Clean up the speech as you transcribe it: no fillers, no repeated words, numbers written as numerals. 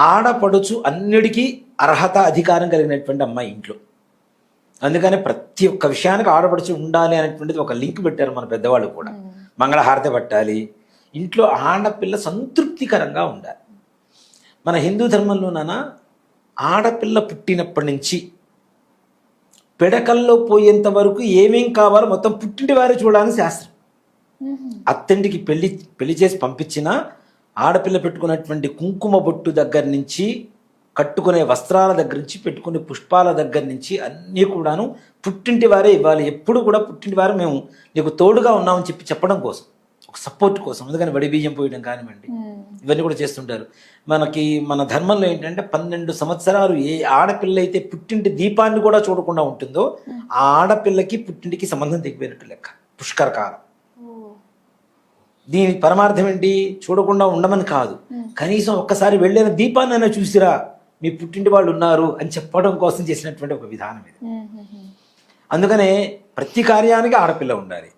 ఆడపడుచు అన్నిటికీ అర్హత అధికారం కలిగినటువంటి అమ్మాయి ఇంట్లో. అందుకని ప్రతి ఒక్క విషయానికి ఆడపడుచు ఉండాలి అనేటువంటిది ఒక లింక్ పెట్టారు మన పెద్దవాళ్ళు కూడా. మంగళహారతి పట్టాలి, ఇంట్లో ఆడపిల్ల సంతృప్తికరంగా ఉండాలి. మన హిందూ ధర్మంలోనైనా ఆడపిల్ల పుట్టినప్పటి నుంచి పిడకల్లో పోయేంత వరకు ఏమేం కావాలో మొత్తం పుట్టింటి వారే చూడాలని శాస్త్రం. అత్తింటికి పెళ్లి చేసి పంపించినా ఆడపిల్ల పెట్టుకున్నటువంటి కుంకుమ బొట్టు దగ్గర నుంచి, కట్టుకునే వస్త్రాల దగ్గర నుంచి, పెట్టుకునే పుష్పాల దగ్గర నుంచి అన్నీ కూడాను పుట్టింటి వారే ఇవ్వాలి. ఎప్పుడు కూడా పుట్టింటి వారు మేము నీకు తోడుగా ఉన్నామని చెప్పడం కోసం, ఒక సపోర్ట్ కోసం. అందుకని వడి బియ్యం పోయడం కానివ్వండి, ఇవన్నీ కూడా చేస్తుంటారు. మన ధర్మంలో ఏంటంటే 12 సంవత్సరాలు ఏ ఆడపిల్ల అయితే పుట్టింటి దీపాన్ని కూడా చూడకుండా ఉంటుందో ఆ ఆడపిల్లకి పుట్టింటికి సంబంధం తెగిపోయినట్టు లెక్క. పుష్కరకాలం. దీని పరమార్థం ఏంటి? చూడకుండా ఉండమని కాదు, కనీసం ఒక్కసారి వెళ్ళిన దీపాన్ని అయినా చూసిరా, మీ పుట్టింటి వాళ్ళు ఉన్నారు అని చెప్పడం కోసం చేసినటువంటి ఒక విధానం ఇది. అందుకనే ప్రతి కార్యానికి ఆడపిల్ల ఉండాలి.